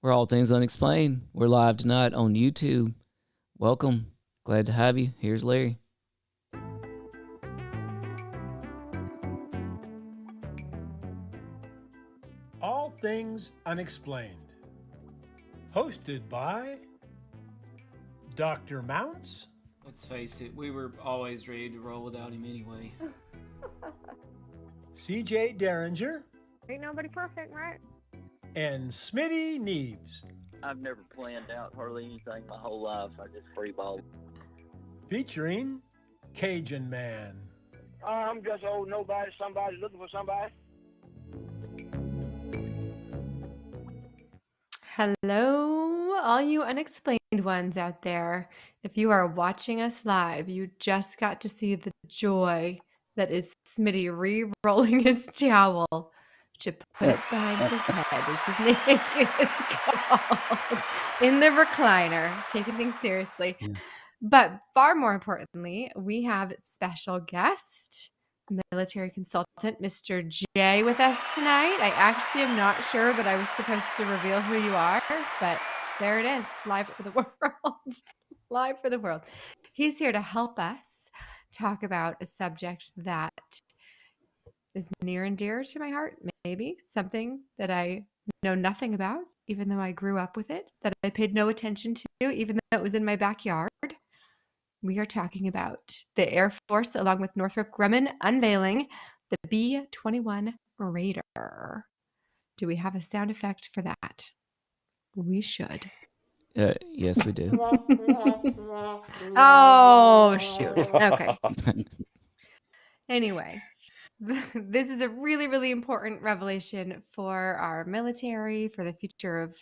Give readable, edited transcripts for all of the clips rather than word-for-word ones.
We're All Things Unexplained. We're live tonight on YouTube. Welcome. Glad to have you. Here's Larry. All Things Unexplained. Hosted by Dr. Mounce. Let's face it, we were always ready to roll without him anyway. CJ Derringer. Ain't nobody perfect, right? And Smitty Neebs. I've never planned out hardly anything my whole life. I just freeball. Featuring Cajun Man. I'm just old nobody, somebody looking for somebody. Hello, all you unexplained ones out there. If you are watching us live, you just got to see the joy that is Smitty re-rolling his towel to put it behind his head. As his name is called. In the recliner, taking things seriously. Yeah. But far more importantly, we have special guest, military consultant, Mr. J, with us tonight. I actually am not sure that I was supposed to reveal who you are, but there it is, live for the world. Live for the world. He's here to help us talk about a subject that is near and dear to my heart, maybe something that I know nothing about, even though I grew up with it, that I paid no attention to, even though it was in my backyard. We are talking about the Air Force, along with Northrop Grumman, unveiling the B-21 Raider. Do we have a sound effect for that? We should. Yes, we do. Oh, shoot. Okay. Anyways, this is a really, really important revelation for our military, for the future of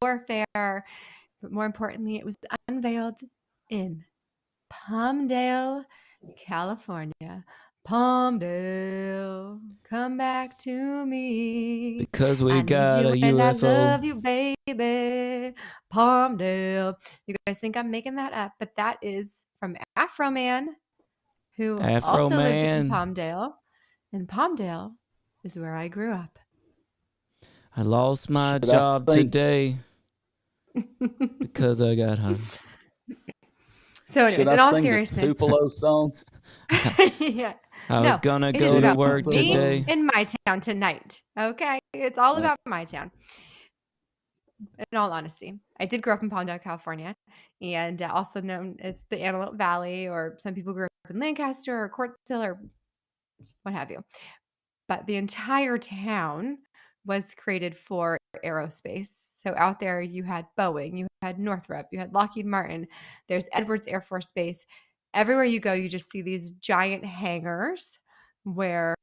warfare. But more importantly, it was unveiled in Palmdale, California. Palmdale, come back to me. Because we I got a need you and I UFO. love you, baby. Palmdale. You guys think I'm making that up, but that is from Afro Man, who Afro also lived in Man. Palmdale. And Palmdale is where I grew up. I lost my Should I job sing? today because I got home. So anyways, Should in I all sing seriousness. the Tupelo song? Yeah. I was No, gonna It is go to about work me today. in my town tonight. Okay. It's all Yeah. about my town. In all honesty, I did grow up in Palmdale, California, and also known as the Antelope Valley, or some people grew up in Lancaster or Courtsville or what have you. But the entire town was created for aerospace. So out there, you had Boeing, you had Northrop, you had Lockheed Martin, there's Edwards Air Force Base. Everywhere you go, you just see these giant hangars where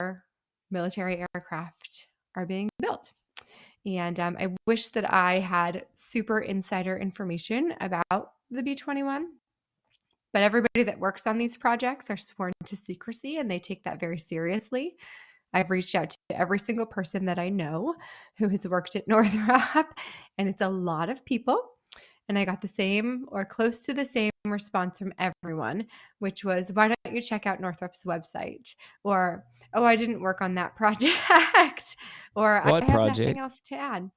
military aircraft are being built. And I wish that I had super insider information about the B-21. But everybody that works on these projects are sworn to secrecy, and they take that very seriously. I've reached out to every single person that I know who has worked at Northrop, and it's a lot of people. And I got the same or close to the same response from everyone, which was, why don't you check out Northrop's website? Or, oh, I didn't work on that project. Or What I have project? nothing else to add.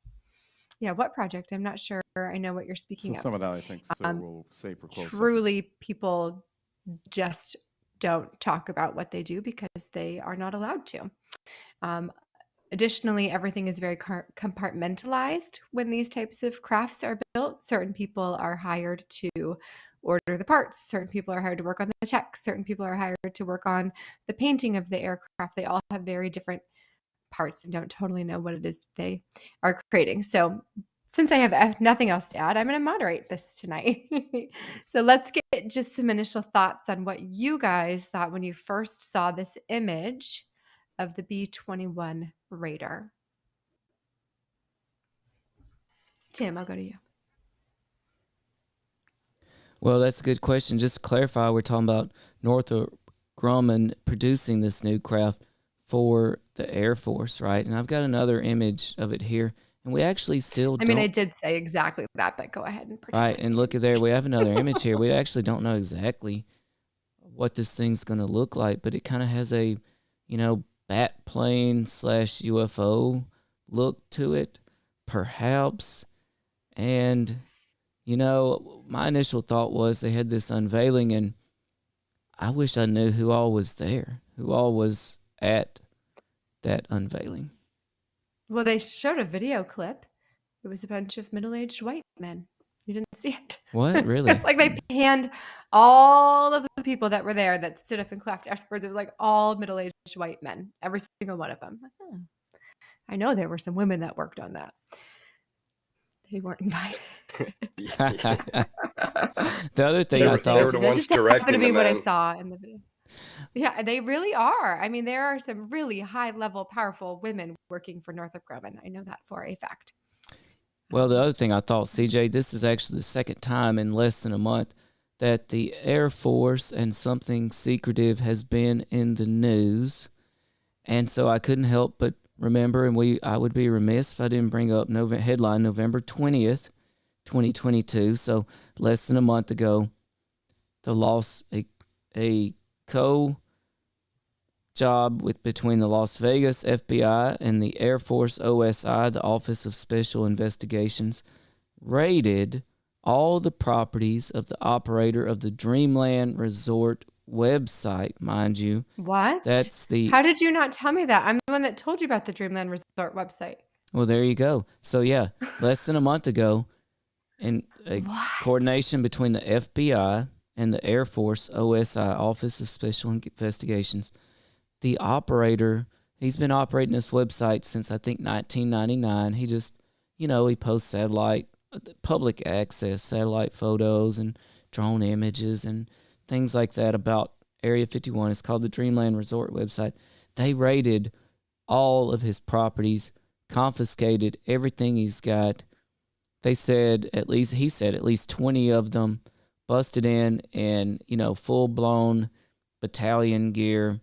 Yeah, what project? I'm not sure I know what you're speaking So of. some of that, I think, so we'll save for closed session. Truly, people just don't talk about what they do because they are not allowed to. Additionally, everything is very compartmentalized when these types of crafts are built. Certain people are hired to order the parts. Certain people are hired to work on the tech. Certain people are hired to work on the painting of the aircraft. They all have very different parts and don't totally know what it is they are creating. So since I have nothing else to add, I'm going to moderate this tonight. So let's get just some initial thoughts on what you guys thought when you first saw this image of the B-21 Raider. Tim, I'll go to you. Well, that's a good question. Just to clarify, we're talking about Northrop Grumman producing this new craft for the Air Force, right? And I've got another image of it here. And we actually still I mean, I don't... did say exactly that, but go ahead and pretend. Right, and look at there. We have another image here. We actually don't know exactly what this thing's going to look like, but it kind of has a, bat plane / UFO look to it. Perhaps And, my initial thought was they had this unveiling, and I wish I knew who all was there, who all was at that unveiling. Well, they showed a video clip. It was a bunch of middle-aged white men. You didn't see it. What? Really? It's like they panned all of the people that were there that stood up and clapped afterwards. It was like all middle-aged white men, every single one of them. Like, oh, I know there were some women that worked on that. They weren't invited. The other thing I They thought were the That ones just happened to directing be the what I men. saw in the video. Yeah, they really are. I mean, there are some really high-level, powerful women working for Northrop Grumman. I know that for a fact. Well, the other thing I thought, CJ, this is actually the second time in less than a month that the Air Force and something secretive has been in the news. And so I couldn't help but remember, and I would be remiss if I didn't bring up headline November 20th, 2022. So less than a month ago, the loss, a job between the Las Vegas FBI and the Air Force OSI, the Office of Special Investigations, raided all the properties of the operator of the Dreamland Resort website, mind you. What? How did you not tell me that? I'm the one that told you about the Dreamland Resort website. Well, there you go. So yeah, less than a month ago, in a coordination between the FBI and the Air Force OSI, Office of Special Investigations, the operator, he's been operating this website since I think 1999. He just, he posts public access satellite photos and drone images and things like that about Area 51. It's called the Dreamland Resort website. They raided all of his properties, confiscated everything he's got. He said at least 20 of them, busted in, full-blown battalion gear,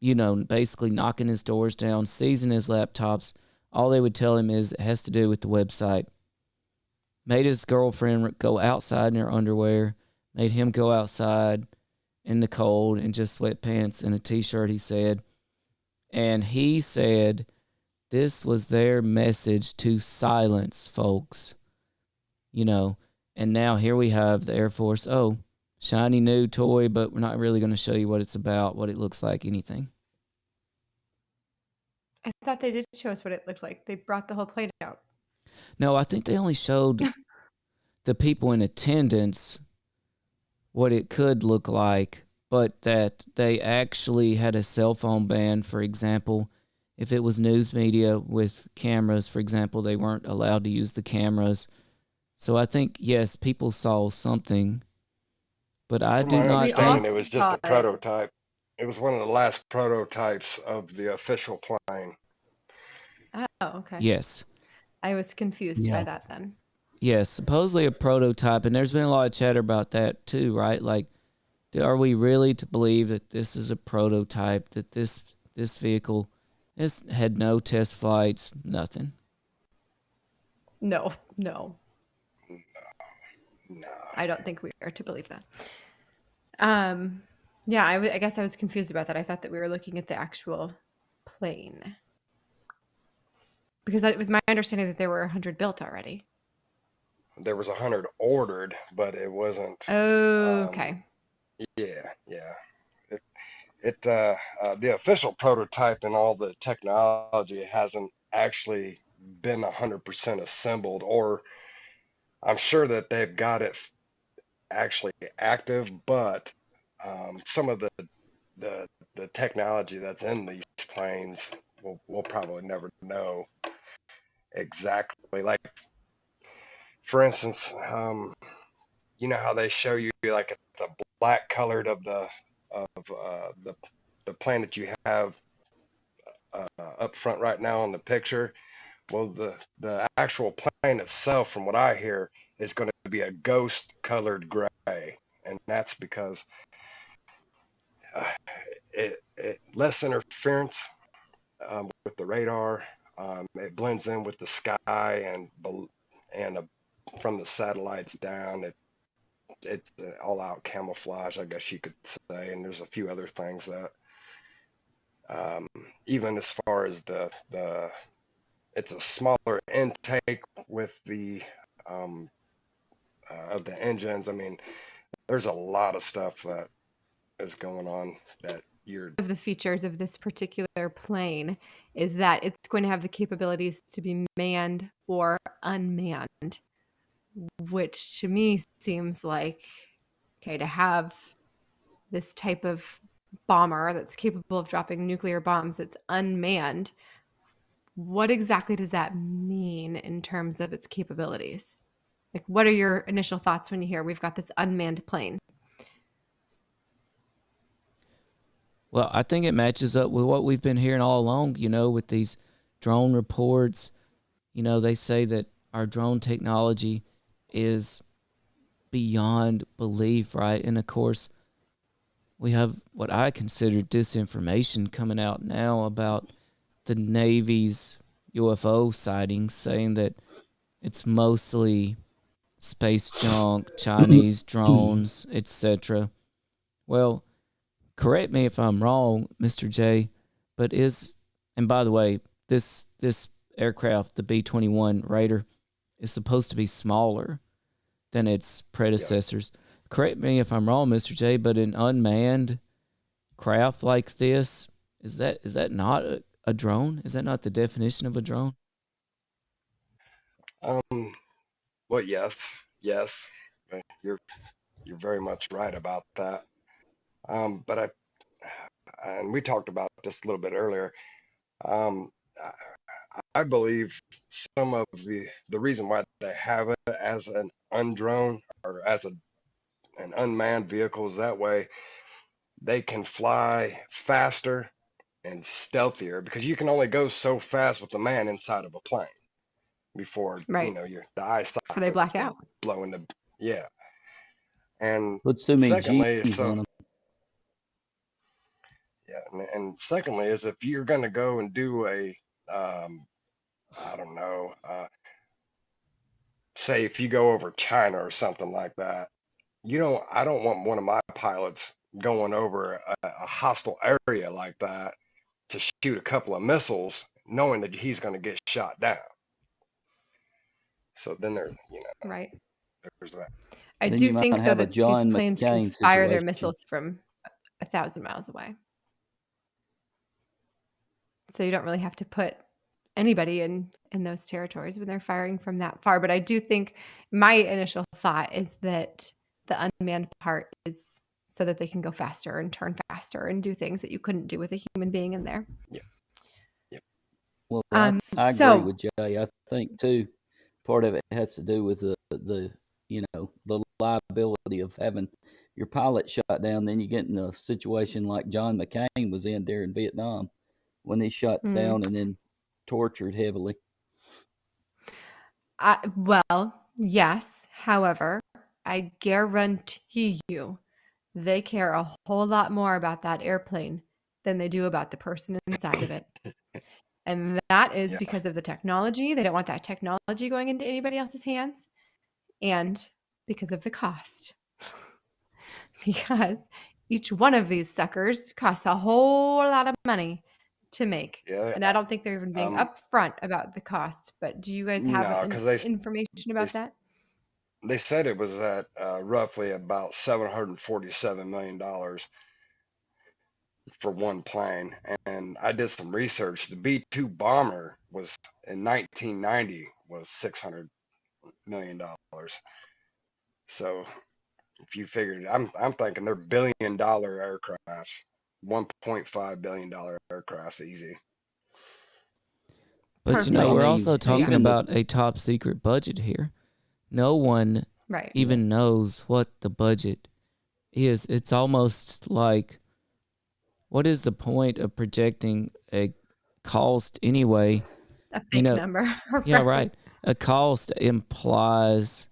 basically knocking his doors down, seizing his laptops. All they would tell him is it has to do with the website. Made his girlfriend go outside in her underwear, made him go outside in the cold in just sweatpants and a t-shirt, he said. And he said this was their message to silence folks, and now here we have the Air Force. Oh, shiny new toy, but we're not really going to show you what it's about, what it looks like, anything. I thought they did show us what it looked like. They brought the whole plane out. No, I think they only showed the people in attendance what it could look like, but that they actually had a cell phone ban, for example. If it was news media with cameras, for example, they weren't allowed to use the cameras. So I think, yes, people saw something, but I do From my not understanding, think it was just a prototype. It was one of the last prototypes of the official plane. Oh, okay. Yes. I was confused by that then. Yes, supposedly a prototype, and there's been a lot of chatter about that too, right? Like, are we really to believe that this is a prototype, that this vehicle had no test flights, nothing? No. No. I don't think we are to believe that. Yeah, I guess I was confused about that. I thought that we were looking at the actual plane. Because it was my understanding that there were 100 built already. There was 100 ordered, but it wasn't. Oh, okay. Yeah. The official prototype and all the technology hasn't actually been 100% assembled, or I'm sure that they've got it actually active, but some of the technology that's in these planes, we'll probably never know exactly. Like, for instance, you know how they show you like it's a black colored of the plane that you have up front right now in the picture. Well, the actual plane itself, from what I hear, is going to be a ghost colored gray, and that's because it less interference with the radar. It blends in with the sky and from the satellites down. It's all out camouflage, I guess you could say. And there's a few other things that even as far as the it's a smaller intake with the of the engines. I mean, there's a lot of stuff that is going on that you're. Of the features of this particular plane is that it's going to have the capabilities to be manned or unmanned, which to me seems like, okay, to have this type of bomber that's capable of dropping nuclear bombs that's unmanned, what exactly does that mean in terms of its capabilities? Like, what are your initial thoughts when you hear we've got this unmanned plane? Well, I think it matches up with what we've been hearing all along, with these drone reports. They say that our drone technology is beyond belief, right? And of course, we have what I consider disinformation coming out now about the Navy's UFO sightings, saying that it's mostly space junk, Chinese drones, etc. Well, correct me if I'm wrong, Mr. J, but and by the way, this aircraft, the B-21 Raider, is supposed to be smaller than its predecessors. Yeah. Correct me if I'm wrong, Mr. J, but an unmanned craft like this, is that not a drone? Is that not the definition of a drone? Well, yes, you're very much right about that. But and we talked about this a little bit earlier. I believe some of the reason why they have it as an undrone or as an unmanned vehicle is that way they can fly faster and stealthier, because you can only go so fast with a man inside of a plane before right. The eye before they black out, blowing the And puts too many secondly, G's on them. Yeah, and secondly is if you're going to go and do a I don't know, say if you go over China or something like that, I don't want one of my pilots going over a hostile area like that to shoot a couple of missiles, knowing that he's going to get shot down. So then right. There's that. I do think though that these planes can fire their missiles from 1,000 miles away. So you don't really have to put anybody in those territories when they're firing from that far. But I do think my initial thought is that the unmanned part is so that they can go faster and turn faster and do things that you couldn't do with a human being in there. Yeah. Well, I agree with Jay. I think too, part of it has to do with the liability of having your pilot shot down. Then you get in a situation like John McCain was in there in Vietnam, when he shot down and then tortured heavily. Well, yes. However, I guarantee you they care a whole lot more about that airplane than they do about the person inside of it. And that is because of the technology. They don't want that technology going into anybody else's hands. And because of the cost. Because each one of these suckers costs a whole lot of money to make. Yeah. And I don't think they're even being upfront about the cost. But do you guys have information about that? They said it was at roughly about $747 million for one plane. And I did some research. The B-2 bomber was in 1990 was $600 million. So if you figured, I'm thinking they're $1 billion aircrafts, $1.5 billion aircrafts easy. But we're also talking about a top secret budget here. No one even knows what the budget is. It's almost like, what is the point of projecting a cost anyway? A fake number. Yeah, right. A cost implies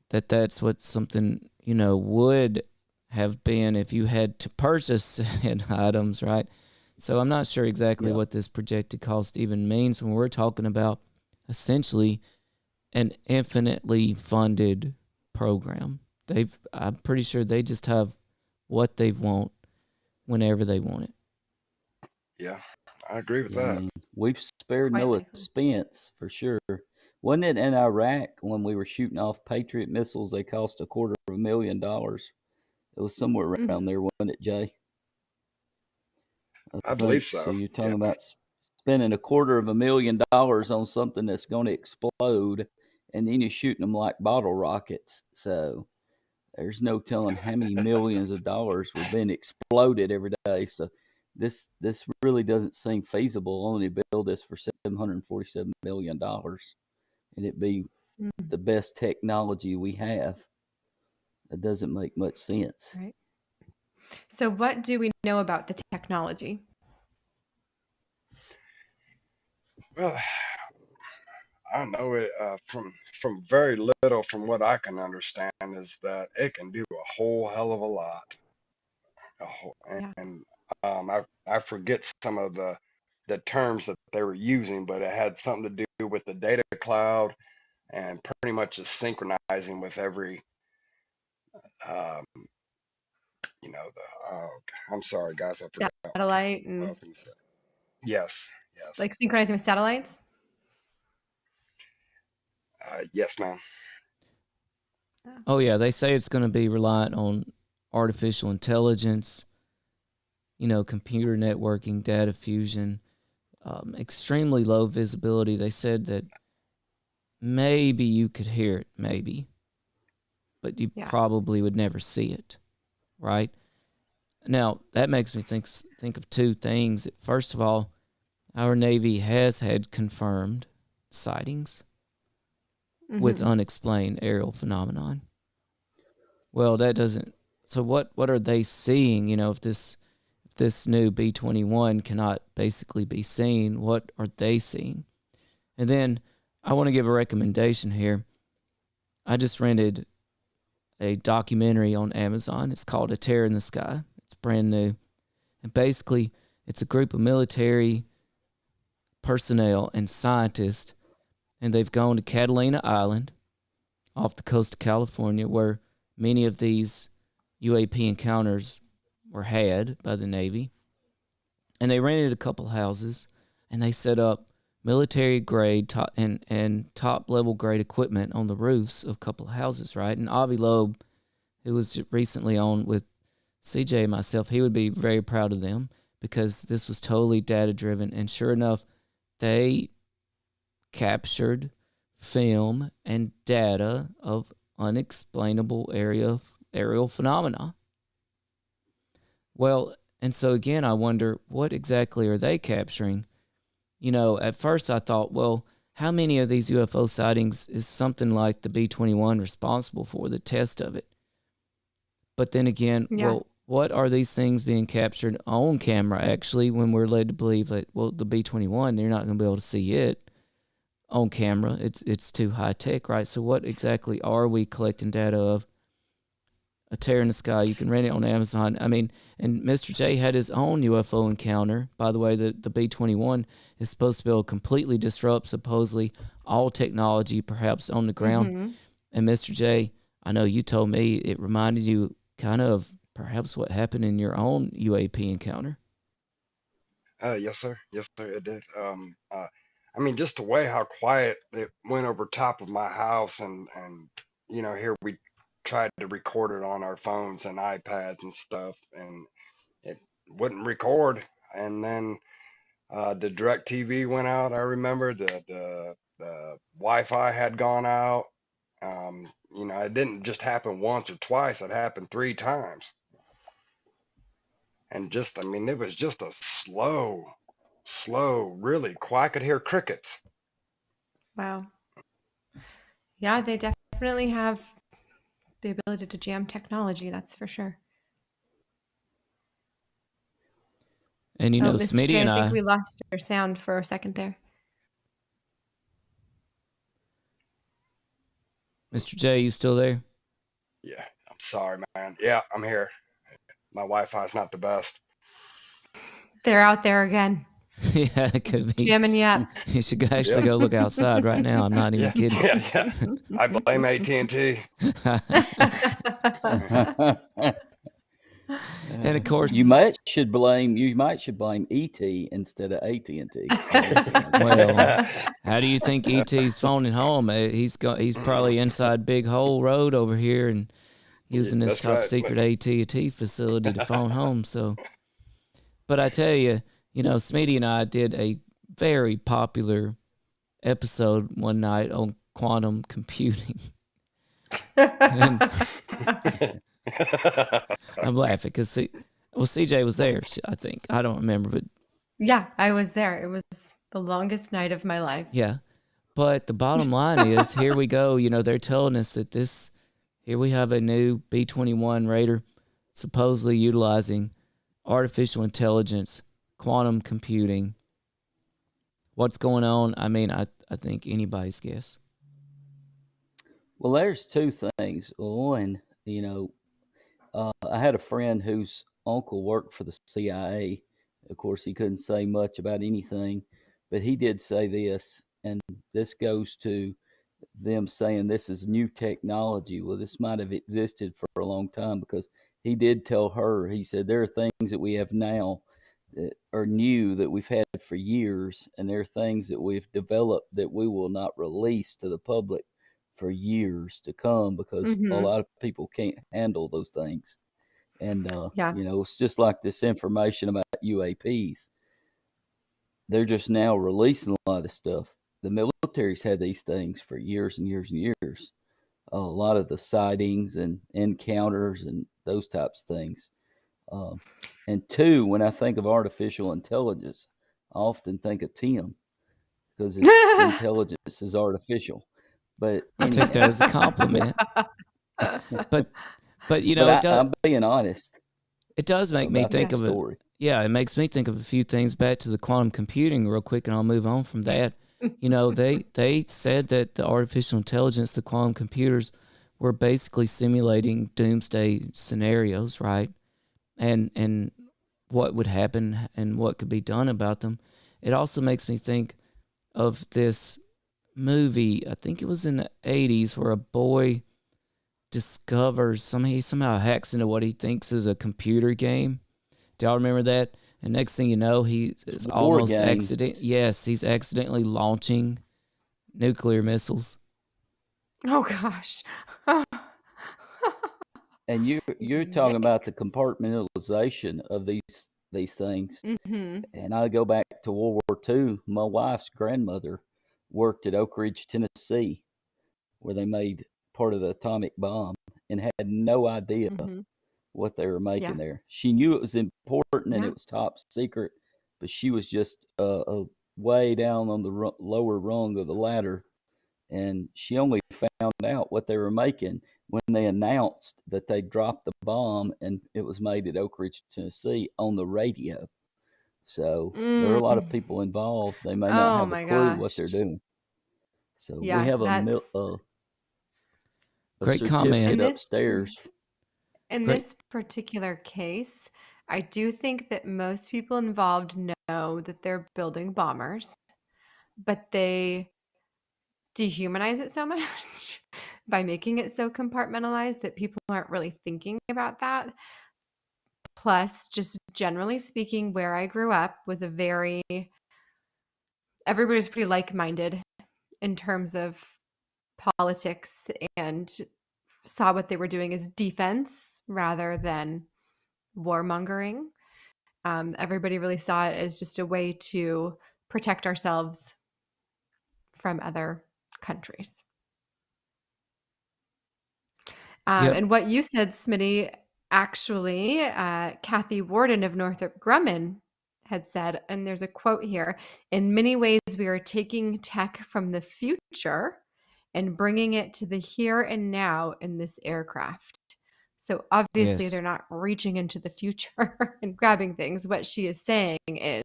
that that's what something, would have been if you had to purchase said items, right? So I'm not sure exactly what this projected cost even means when we're talking about essentially an infinitely funded program. I'm pretty sure they just have what they want whenever they want it. Yeah, I agree with I that. mean, we've spared Quite no likely. expense for sure. Wasn't it in Iraq when we were shooting off Patriot missiles? They cost $250,000. It was somewhere around there, wasn't it, Jay? I believe so. So. You're Yeah. talking about spending $250,000 on something that's going to explode, and then you're shooting them like bottle rockets. So there's no telling how many millions of dollars were being exploded every day. So this really doesn't seem feasible. Only build this for $747 million, and it be the best technology we have. That doesn't make much sense. Right. So what do we know about the technology? Well, I know it from very little, from what I can understand, is that it can do a whole hell of a lot. Yeah. And I forget some of the terms that they were using, but it had something to do with the data cloud and pretty much just synchronizing with every um, I'm sorry, guys, I forgot Satellite what I and was going to say. Yes, like synchronizing with satellites? yes, ma'am. Oh yeah, they say it's going to be reliant on artificial intelligence, computer networking, data fusion, extremely low visibility. They said that maybe you could hear it, maybe, but you probably would never see it, right? Now, that makes me think of two things. First of all, our Navy has had confirmed sightings with unexplained aerial phenomenon. Well, that doesn't. So what are they seeing? If this new B-21 cannot basically be seen, what are they seeing? And then I want to give a recommendation here. I just rented a documentary on Amazon. It's called A Terror in the Sky. It's brand new. And basically, it's a group of military personnel and scientists, and they've gone to Catalina Island off the coast of California, where many of these UAP encounters were had by the Navy. And they rented a couple houses, and they set up military grade and top level grade equipment on the roofs of a couple of houses, right? And Avi Loeb, who was recently on with CJ and myself, he would be very proud of them because this was totally data driven. And sure enough, they captured film and data of unexplainable aerial phenomena. Well, and so again, I wonder, what exactly are they capturing? At first I thought, well, how many of these UFO sightings is something like the B-21 responsible for, the test of it? But then again, well, what are these things being captured on camera actually, when we're led to believe that, well, the B-21, they're not going to be able to see it on camera. It's too high tech, right? So what exactly are we collecting data of? A Terror in the Sky. You can rent it on Amazon. I mean, and Mr. J had his own UFO encounter. By the way, the B-21 is supposed to be able to completely disrupt supposedly all technology, perhaps on the ground. And Mr. J, I know you told me it reminded you kind of perhaps what happened in your own UAP encounter. Yes, sir. Yes, sir. It did. I mean, just the way how quiet it went over top of my house, and here we tried to record it on our phones and iPads and stuff, and it wouldn't record. And then the direct TV went out. I remember the Wi-Fi had gone out. It didn't just happen once or twice. It happened 3 times. And it was just a slow, really quiet. I could hear crickets. Wow. Yeah, they definitely have the ability to jam technology, that's for sure. And Smitty J, and I think we lost your sound for a second there. Mr. J, you still there? Yeah, I'm sorry, man. Yeah, I'm here. My Wi-Fi's not the best. They're out there again. Yeah, it could be. Jamming you up. You should actually go look outside right now. I'm not even kidding. Yeah. I blame AT&T. And of course, you might should blame ET instead of AT&T. Well, how do you think ET's phoning home? He's probably inside Big Hole Road over here and using this That's top right. secret AT&T facility to phone home. So, but I tell you, Smitty and I did a very popular episode one night on quantum computing. And I'm laughing because CJ was there. I think I don't remember, but Yeah, I was there. It was the longest night of my life. yeah. But the bottom line is, here we go. They're telling us that here we have a new B-21 Raider supposedly utilizing artificial intelligence, quantum computing. What's going on? I mean, I think anybody's guess. Well, there's two things. One, I had a friend whose uncle worked for the CIA. Of course, he couldn't say much about anything, but he did say this, and this goes to them saying this is new technology. Well, this might have existed for a long time, because he did tell her, he said, there are things that we have now that are new that we've had for years, and there are things that we've developed that we will not release to the public for years to come, because a lot of people can't handle those things. And, it's just like this information about UAPs. They're just now releasing a lot of stuff. The military's had these things for years and years and years. A lot of the sightings and encounters and those types of things. And two, when I think of artificial intelligence, I often think of Tim, because his intelligence is artificial. But I take that as a compliment. But I'm being honest. It does make me think of it. Yeah, it makes me think of a few things back to the quantum computing real quick, and I'll move on from that. They said that the artificial intelligence, the quantum computers, were basically simulating doomsday scenarios, right? And what would happen and what could be done about them. It also makes me think of this movie, I think it was in the 80s, where a boy discovers, he somehow hacks into what he thinks is a computer game. Do y'all remember that? And next thing you know, he's accidentally launching nuclear missiles. Oh gosh. And you're talking about the compartmentalization of these things. And I go back to World War II. My wife's grandmother worked at Oak Ridge, Tennessee, where they made part of the atomic bomb, and had no idea what they were making there. She knew it was important and it was top secret, but she was just way down on the lower rung of the ladder, and she only found out what they were making when they announced that they dropped the bomb and it was made at Oak Ridge, Tennessee, on the radio. So there are a lot of people involved. They may not have a clue what they're doing. So we have a great certificate comment upstairs. In this particular case, I do think that most people involved know that they're building bombers, but they dehumanize it so much by making it so compartmentalized that people aren't really thinking about that. Plus, just generally speaking, where I grew up was everybody was pretty like-minded in terms of politics, and saw what they were doing as defense rather than warmongering. Everybody really saw it as just a way to protect ourselves from other countries. And what you said, Smitty, actually, Kathy Warden of Northrop Grumman had said, and there's a quote here, "In many ways, we are taking tech from the future and bringing it to the here and now in this aircraft." So obviously they're not reaching into the future and grabbing things. What she is saying is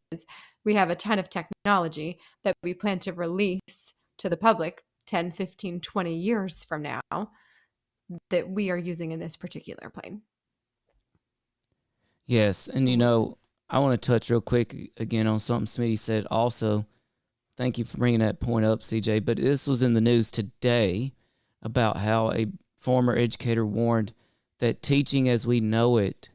we have a ton of technology that we plan to release to the public 10, 15, 20 years from now that we are using in this particular plane. Yes, and I want to touch real quick again on something Smitty said also. Thank you for bringing that point up, CJ. But this was in the news today about how a former educator warned that teaching as we know it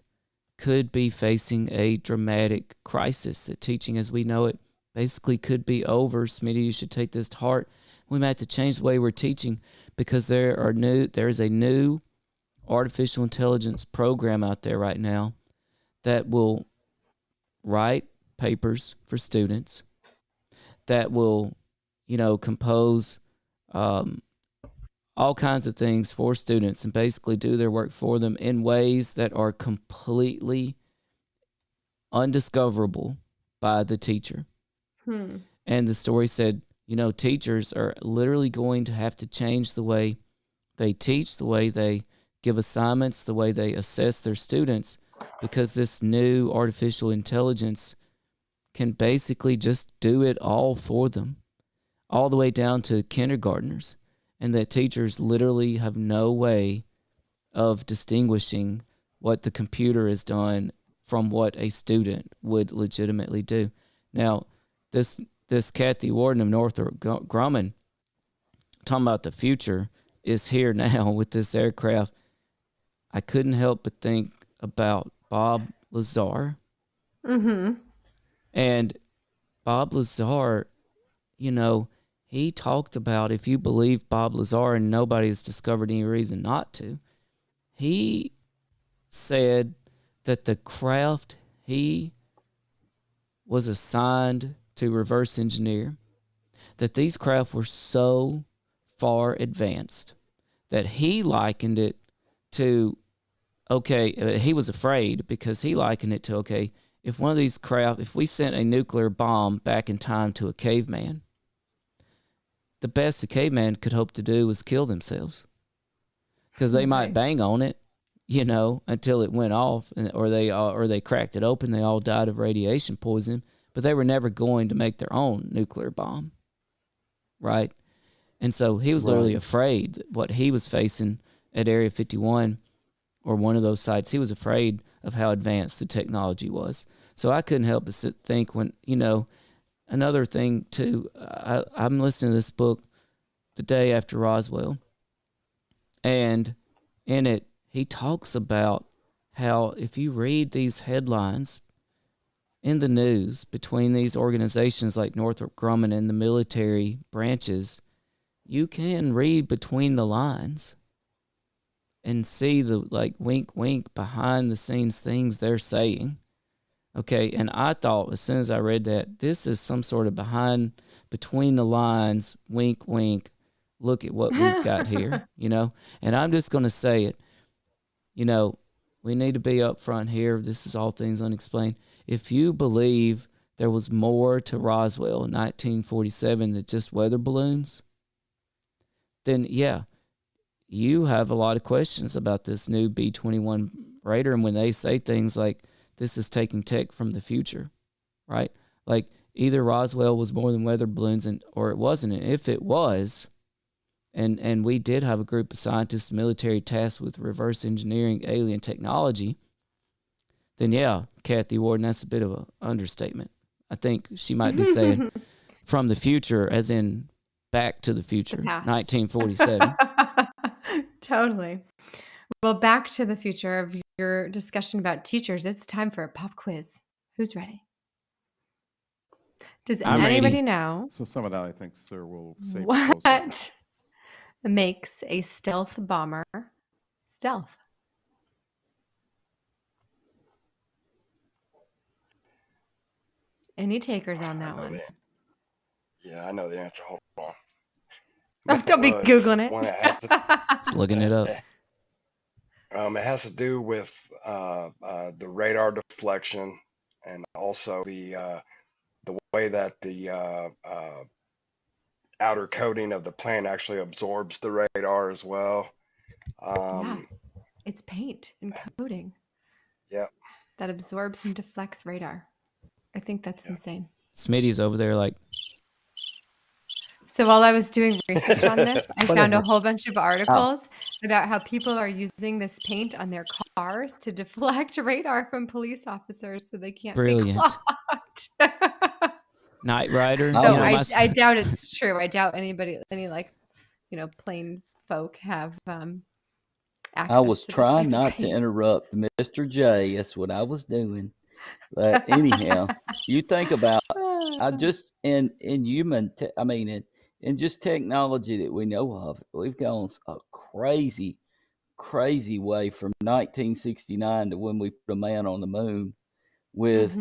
could be facing a dramatic crisis, that teaching as we know it basically could be over. Smitty, you should take this to heart. We might have to change the way we're teaching, because there is a new artificial intelligence program out there right now that will write papers for students, that will, compose all kinds of things for students and basically do their work for them in ways that are completely undiscoverable by the teacher. And the story said, teachers are literally going to have to change the way they teach, the way they give assignments, the way they assess their students, because this new artificial intelligence can basically just do it all for them, all the way down to kindergartners, and that teachers literally have no way of distinguishing what the computer has done from what a student would legitimately do. Now, this Kathy Warden of Northrop Grumman, talking about the future, is here now with this aircraft. I couldn't help but think about Bob Lazar. And Bob Lazar, he talked about, if you believe Bob Lazar, and nobody has discovered any reason not to, he said that the craft he was assigned to reverse engineer, that these craft were so far advanced that he likened it to, he was afraid because he likened it to, if one of these craft, if we sent a nuclear bomb back in time to a caveman, the best a caveman could hope to do was kill themselves, because they might bang on it, until it went off, or they cracked it open. They all died of radiation poisoning, but they were never going to make their own nuclear bomb, right? And so he was literally afraid that what he was facing at Area 51, or one of those sites, he was afraid of how advanced the technology was. So I couldn't help but think when, another thing too, I'm listening to this book the day after Roswell, and in it, he talks about how if you read these headlines in the news between these organizations like Northrop Grumman and the military branches, you can read between the lines and see the wink, wink behind the scenes things they're saying. Okay, and I thought as soon as I read that, this is some sort of between the lines, wink, wink, look at what we've got here, And I'm just going to say it, we need to be upfront here. This is All Things Unexplained. If you believe there was more to Roswell in 1947 than just weather balloons, then yeah, you have a lot of questions about this new B-21 Raider. And when they say things like, this is taking tech from the future, right? Like either Roswell was more than weather balloons or it wasn't. And if it was, and we did have a group of scientists, military tasked with reverse engineering alien technology, then yeah, Kathy Warden, that's a bit of an understatement. I think she might be saying from the future, as in Back to the Future, 1947. Totally. Well, back to the future of your discussion about teachers, it's time for a pop quiz. Who's ready? Does anybody know? So some of that, I think, sir, will save what makes a stealth bomber stealth? Any takers on that one? Yeah, I know the answer. Hold on. Oh, don't be Googling it. Just looking it up. It has to do with the radar deflection, and also the way that the outer coating of the plane actually absorbs the radar as well. Yeah, it's paint and coating. Yep. That absorbs and deflects radar. I think that's insane. Smitty's over there like. So while I was doing research on this, I found a whole bunch of articles about how people are using this paint on their cars to deflect radar from police officers so they can't be clocked. Night Rider? No, I doubt it's true. I doubt any plain folk have I was access to this trying type of not to radio. interrupt Mr. J. That's what I was doing. But anyhow, you think about I just in human, in just technology that we know of, we've gone a crazy way from 1969 to when we put a man on the moon with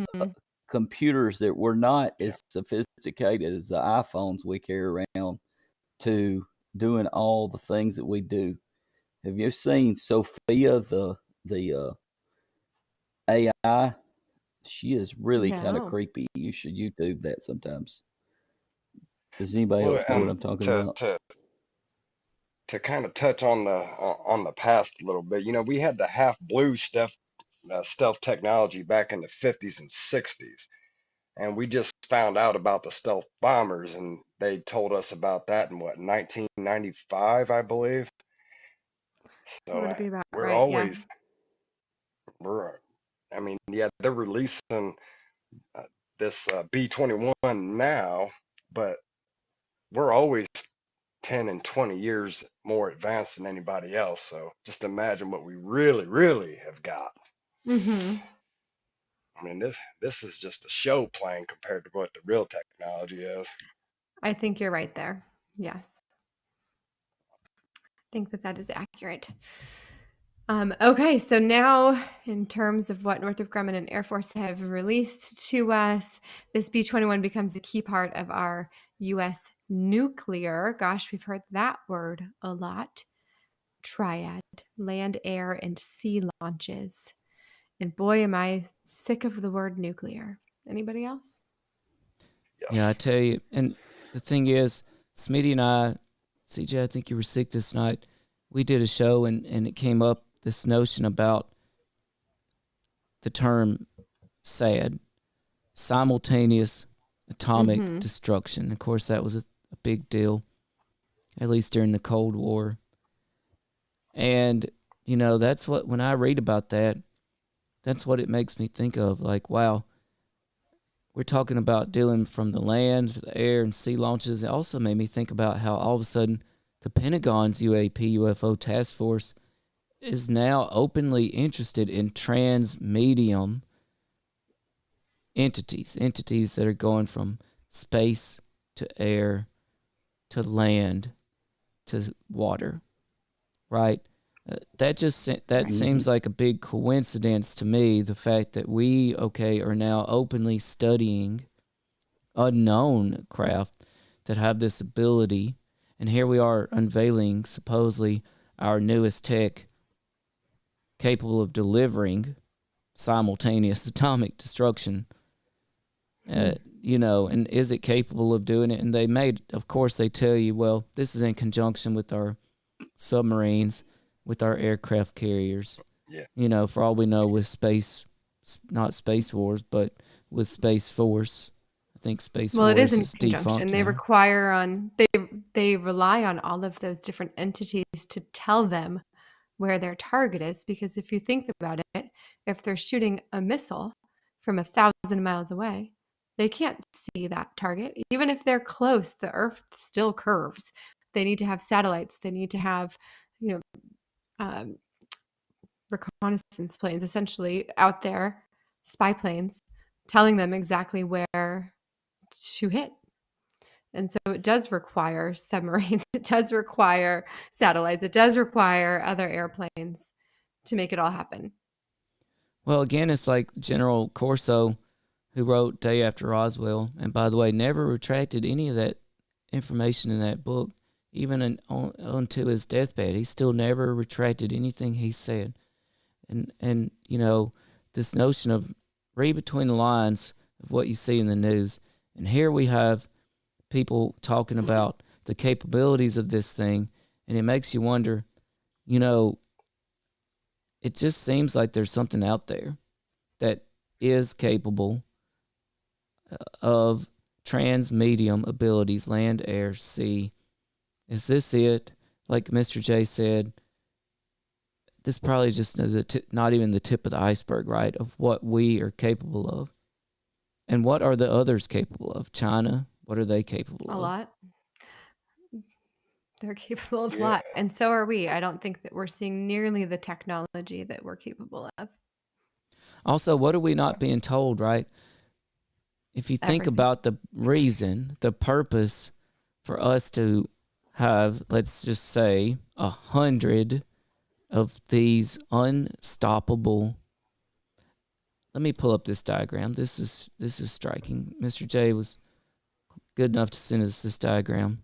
computers that were not as sophisticated as the iPhones we carry around to doing all the things that we do. Have you seen Sophia, the AI? She is really kind of No. creepy. You should YouTube that sometimes. Does anybody Well, else know what I'm talking to about? to kind of touch on the past a little bit, we had the half blue stealth technology back in the 50s and 60s, and we just found out about the stealth bombers, and they told us about that in what 1995, I believe. That So would be about we're right. Yeah. always we're I mean, yeah, they're releasing this B-21 now, but we're always 10 and 20 years more advanced than anybody else. So just imagine what we really, really have got. Mm-hmm. I mean, this is just a show playing compared to what the real technology is. I think you're right there. Yes. I think that is accurate. Okay, so now in terms of what Northrop Grumman and Air Force have released to us, this B-21 becomes a key part of our U.S. nuclear, gosh, we've heard that word a lot, triad, land, air, and sea launches. And boy, am I sick of the word nuclear. Anybody else? Yeah, I Yes. tell you. And the thing is, Smitty and I, CJ, I think you were sick this night. We did a show and it came up this notion about the term SAD, simultaneous atomic destruction. Of course, that was a big deal, at least during the Cold War. And, that's what, when I read about that, that's what it makes me think of. Like, wow, we're talking about dealing from the land, the air, and sea launches. It also made me think about how all of a sudden the Pentagon's UAP, UFO task force, is now openly interested in trans-medium entities that are going from space to air to land to water, right? That seems like a big coincidence to me, the fact that we, are now openly studying unknown craft that have this ability, and here we are unveiling supposedly our newest tech capable of delivering simultaneous atomic destruction. And is it capable of doing it? And of course, they tell you, well, this is in conjunction with our submarines, with our aircraft carriers. Yeah. For all we know, with not Space Wars, but with Space Force. I think Space Well, it Wars is in is conjunction. defunct They now. they rely on all of those different entities to tell them where their target is. Because if you think about it, if they're shooting a missile from 1,000 miles away, they can't see that target. Even if they're close, the Earth still curves. They need to have satellites. They need to have, reconnaissance planes essentially out there, spy planes, telling them exactly where to hit. And so it does require submarines, it does require satellites, it does require other airplanes to make it all happen. Well, again, it's like General Corso, who wrote Day After Roswell, and by the way, never retracted any of that information in that book, even onto his deathbed. He still never retracted anything he said. And this notion of read between the lines of what you see in the news. And here we have people talking about the capabilities of this thing, and it makes you wonder, it just seems like there's something out there that is capable of trans-medium abilities, land, air, sea. Is this it? Like Mr. J said, this probably just is not even the tip of the iceberg, right, of what we are capable of. And what are the others capable of? China, what are they capable of? A lot. They're capable of a Yeah. lot, and so are we. I don't think that we're seeing nearly the technology that we're capable of. Also, what are we not being told, right? If you think Everything. about the reason, the purpose for us to have, let's just say, 100 of these unstoppable. Let me pull up this diagram. This is striking. Mr. J was good enough to send us this diagram.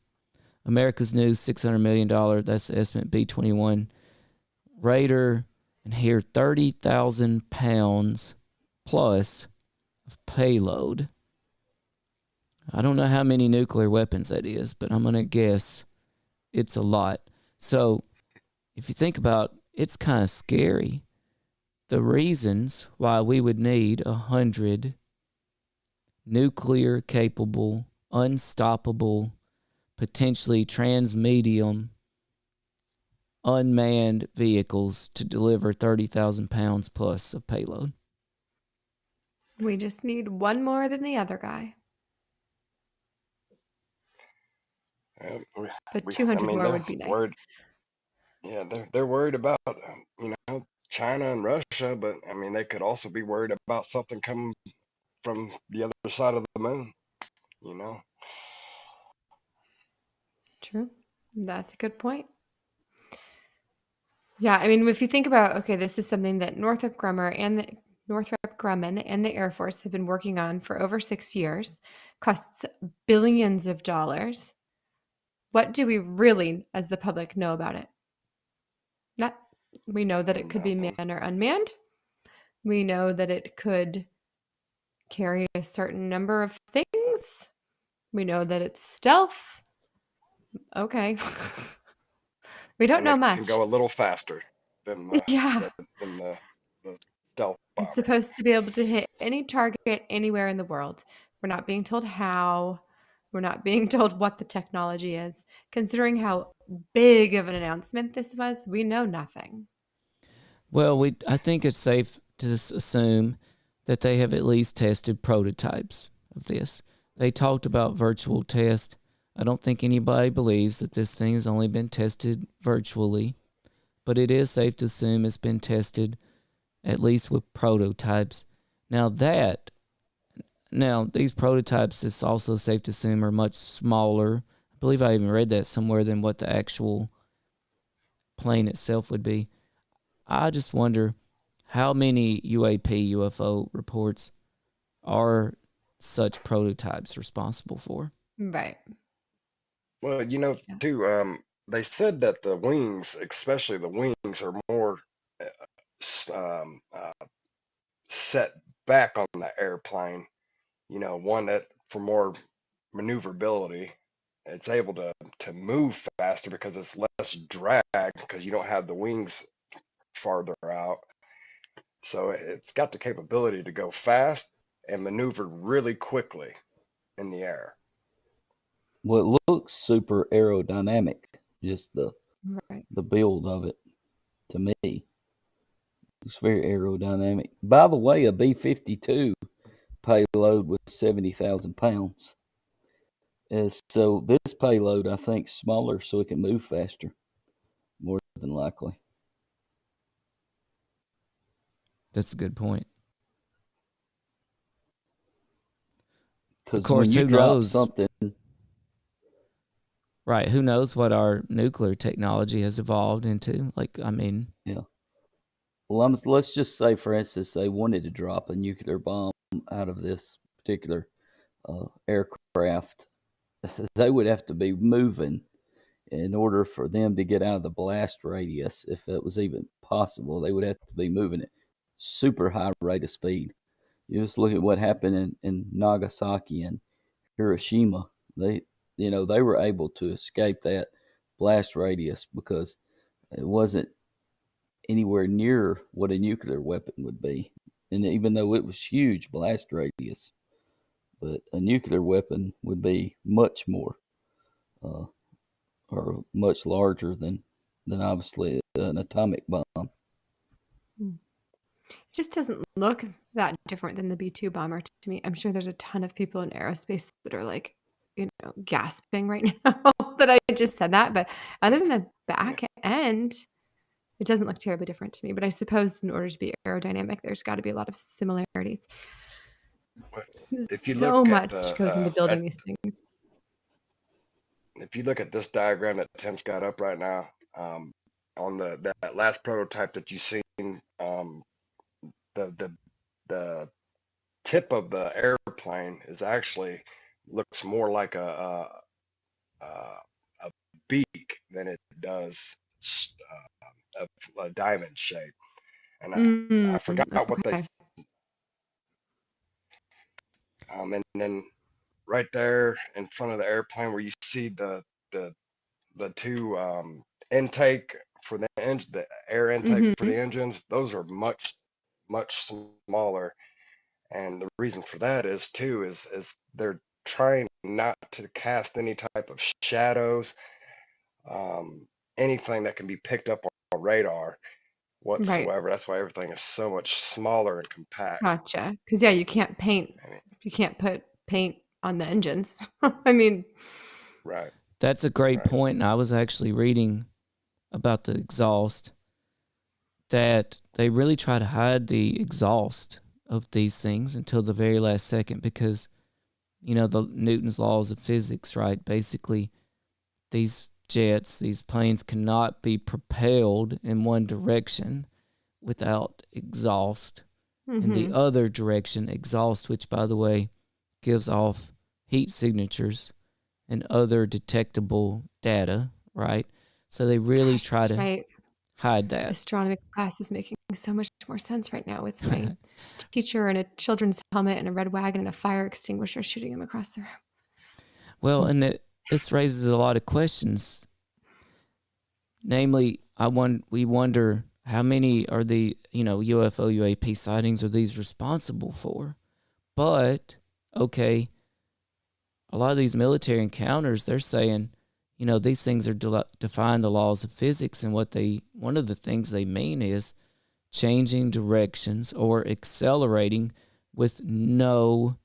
America's new $600 million, that's the estimate, B-21 Raider, and here 30,000 pounds plus of payload. I don't know how many nuclear weapons that is, but I'm going to guess it's a lot. So if you think about it, it's kind of scary. The reasons why we would need 100 nuclear capable, unstoppable, potentially transmedium, unmanned vehicles to deliver 30,000 pounds plus of payload. We just need one more than the other guy. But 200 more would be nice. They're worried about, China and Russia, but I mean, they could also be worried about something coming from the other side of the moon, True. That's a good point. Yeah, I mean, if you think about, okay, this is something that Northrop Grumman and the Air Force have been working on for over 6 years, costs billions of dollars. What do we really, as the public, know about it? We know that it could be manned or unmanned. We know that it could carry a certain number of things. We know that it's stealth. Okay. We don't know much. It can go a little faster than the stealth bomber. It's supposed to be able to hit any target anywhere in the world. We're not being told how. We're not being told what the technology is. Considering how big of an announcement this was, we know nothing. Well, I think it's safe to assume that they have at least tested prototypes of this. They talked about virtual test. I don't think anybody believes that this thing has only been tested virtually, but it is safe to assume it's been tested at least with prototypes. Now these prototypes, it's also safe to assume, are much smaller. I believe I even read that somewhere than what the actual plane itself would be. I just wonder how many UAP, UFO reports are such prototypes responsible for? Right. Well, too, they said that the wings, especially the wings, are more set back on the airplane. One that for more maneuverability, it's able to move faster because it's less drag because you don't have the wings farther out. So it's got the capability to go fast and maneuver really quickly in the air. Well, it looks super aerodynamic, just the build of it, to me. It's very aerodynamic. By the way, a B-52 payload was 70,000 pounds. So this payload, I think, is smaller so it can move faster, more than likely. That's a good point. Because when you drop something... Right, who knows what our nuclear technology has evolved into? Yeah. Well, let's just say, for instance, they wanted to drop a nuclear bomb out of this particular aircraft. They would have to be moving in order for them to get out of the blast radius. If it was even possible, they would have to be moving at super high rate of speed. You just look at what happened in Nagasaki and Hiroshima. They were able to escape that blast radius because it wasn't anywhere near what a nuclear weapon would be. And even though it was huge blast radius, but a nuclear weapon would be much more or much larger than obviously an atomic bomb. It just doesn't look that different than the B-2 bomber to me. I'm sure there's a ton of people in aerospace that are gasping right now that I just said that. But other than the back end, it doesn't look terribly different to me. But I suppose in order to be aerodynamic, there's got to be a lot of similarities. If you So look much at goes into the building these things. if you look at this diagram that Tim's got up right now, on that last prototype that you've seen, the tip of the airplane is actually looks more like a beak than it does a diamond shape. And I forgot what they. Okay. And then right there in front of the airplane where you see the two intake for the air intake for the engines, those are much smaller. And the reason for that is too is they're trying not to cast any type of shadows, anything that can be picked up on radar whatsoever. Right. That's why everything is so much smaller and compact. Gotcha. Because, yeah, you can't paint. You can't put paint on the engines. I mean. Right. That's a great point. And I was actually reading about the exhaust, that they really try to hide the exhaust of these things until the very last second because, you know, the Newton's laws of physics, right? Basically, these jets, these planes cannot be propelled in one direction without exhaust. In the other direction, exhaust, which, by the way, gives off heat signatures and other detectable data, right? So they really try to hide that. Astronomy class is making so much more sense right now with my teacher in a children's helmet and a red wagon and a fire extinguisher shooting him across the room. Well, and this raises a lot of questions. Namely, we wonder how many are the, UFO, UAP sightings are these responsible for? But, okay, a lot of these military encounters, they're saying, these things are defying the laws of physics, and one of the things they mean is changing directions or accelerating with no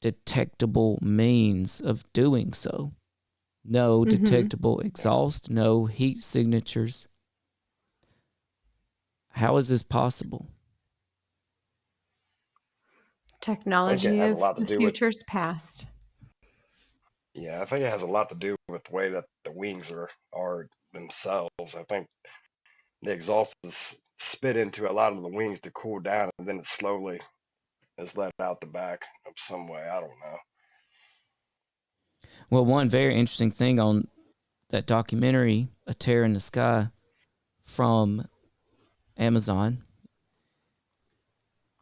detectable means of doing so. No detectable exhaust, no heat signatures. How is this possible? Technology of the future's past. Yeah, I think it has a lot to do with the way that the wings are themselves. I think the exhaust is spit into a lot of the wings to cool down, and then it slowly is let out the back of some way. I don't know. Well, one very interesting thing on that documentary, A Tear in the Sky, from Amazon,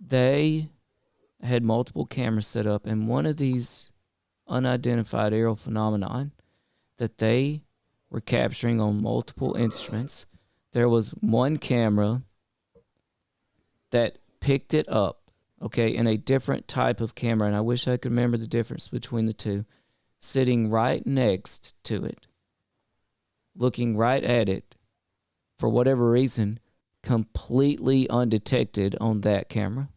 they had multiple cameras set up, and one of these unidentified aerial phenomenon that they were capturing on multiple instruments, there was one camera that picked it up, in a different type of camera, and I wish I could remember the difference between the two, sitting right next to it, looking right at it, for whatever reason, completely undetected on that camera.